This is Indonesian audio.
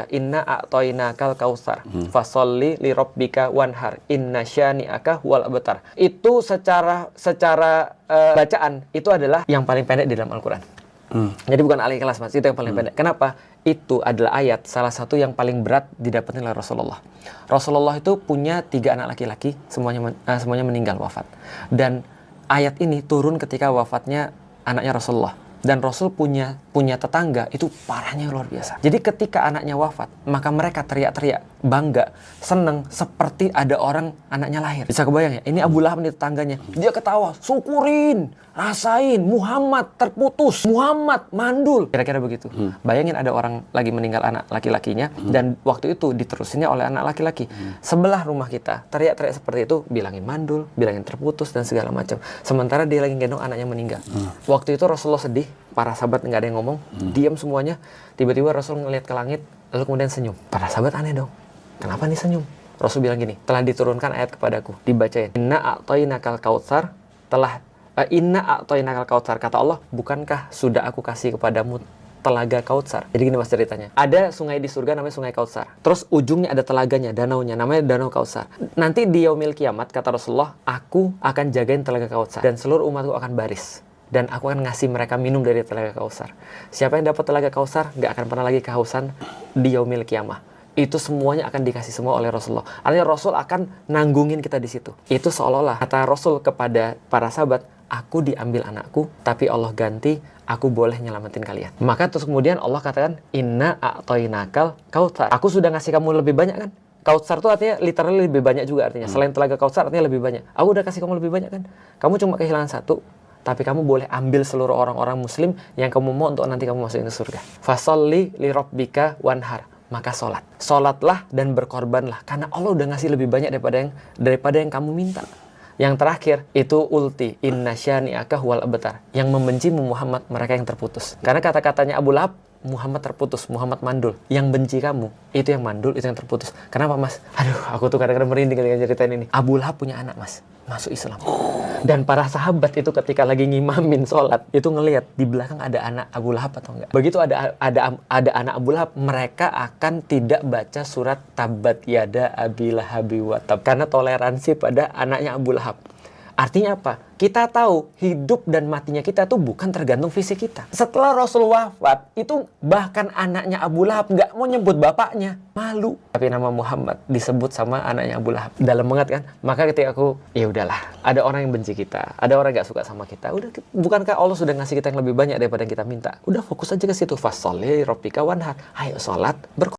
Inna a'toinakal kautsar fasholli li rabbika wanhar inna syani'aka huwal abtar. Itu secara bacaan itu adalah yang paling pendek di dalam Al-Qur'an. Jadi bukan Al-Ikhlas, Mas, itu yang paling pendek. Kenapa? Itu adalah ayat salah satu yang paling berat didapatin oleh Rasulullah. Rasulullah itu punya 3 anak laki-laki, semuanya meninggal wafat. Dan ayat ini turun ketika wafatnya anaknya Rasulullah. Dan Rasul punya tetangga itu parahnya luar biasa. Jadi ketika anaknya wafat, maka mereka teriak-teriak, bangga, seneng, seperti ada orang anaknya lahir. Bisa kebayang ya? Ini Abu Lahab nih tetangganya. Dia ketawa, syukurin, rasain, Muhammad terputus, Muhammad mandul. Kira-kira begitu. Bayangin ada orang lagi meninggal anak laki-lakinya, dan waktu itu diterusinnya oleh anak laki-laki. Sebelah rumah kita, teriak-teriak seperti itu, bilangin mandul, bilangin terputus, dan segala macam. Sementara dia lagi gendong anaknya meninggal. Waktu itu Rasulullah sedih, para sahabat nggak ada yang ngomong, diam semuanya. Tiba-tiba Rasul ngeliat ke langit, lalu kemudian senyum. Para sahabat aneh dong, kenapa nih senyum? Rasul bilang gini, telah diturunkan ayat kepadaku, dibacain. Inna a'toinakal kautsar, kata Allah, bukankah sudah aku kasih kepadamu telaga Kautsar? Jadi gini, Mas, ceritanya. Ada sungai di surga namanya Sungai Kautsar. Terus ujungnya ada telaganya, danaunya, namanya Danau Kautsar. Nanti di yaumil kiamat, kata Rasulullah, aku akan jagain telaga Kautsar dan seluruh umatku akan baris. Dan aku akan ngasih mereka minum dari telaga Kautsar. Siapa yang dapat telaga Kautsar nggak akan pernah lagi kehausan di yaumil kiamah. Itu semuanya akan dikasih semua oleh Rasulullah. Artinya Rasul akan nanggungin kita di situ. Itu seolah-olah kata Rasul kepada para sahabat, aku diambil anakku, tapi Allah ganti, aku boleh nyelamatin kalian. Maka terus kemudian Allah katakan, Inna a'toinakal kautsar. Aku sudah ngasih kamu lebih banyak kan? Kautsar itu artinya literally lebih banyak juga artinya. Selain telaga Kautsar artinya lebih banyak. Aku udah kasih kamu lebih banyak kan? Kamu cuma kehilangan satu, tapi kamu boleh ambil seluruh orang-orang muslim yang kamu mau untuk nanti kamu masukin ke surga. Fasholli li rabbika wanhar. Maka sholatlah dan berkorbanlah, karena Allah udah ngasih lebih banyak daripada yang kamu minta. Yang terakhir itu ulti, inna syani'aka huwal abtar. Yang membenci Muhammad, mereka yang terputus. Karena kata-katanya Abu Lahab, Muhammad terputus, Muhammad mandul. Yang benci kamu, itu yang mandul, itu yang terputus. Kenapa, Mas? Aduh, aku tuh kadang-kadang merinding dengan ceritain ini. Abu Lahab punya anak, Mas, masuk Islam. Dan para sahabat itu ketika lagi ngimamin sholat, itu ngelihat di belakang ada anak Abu Lahab atau enggak. Begitu ada anak Abu Lahab, mereka akan tidak baca surat Tabbat Yada Abi Lahabi wa Tab, karena toleransi pada anaknya Abu Lahab. Artinya apa? Kita tahu hidup dan matinya kita tuh bukan tergantung fisik kita. Setelah Rasul wafat, itu bahkan anaknya Abu Lahab nggak mau nyebut bapaknya. Malu. Tapi nama Muhammad disebut sama anaknya Abu Lahab. Dalam banget kan? Maka ketika aku, ya udahlah. Ada orang yang benci kita. Ada orang nggak suka sama kita. Udah, bukankah Allah sudah ngasih kita yang lebih banyak daripada yang kita minta? Udah fokus aja ke situ. Fasholli li rabbika wanhar. Ayo sholat,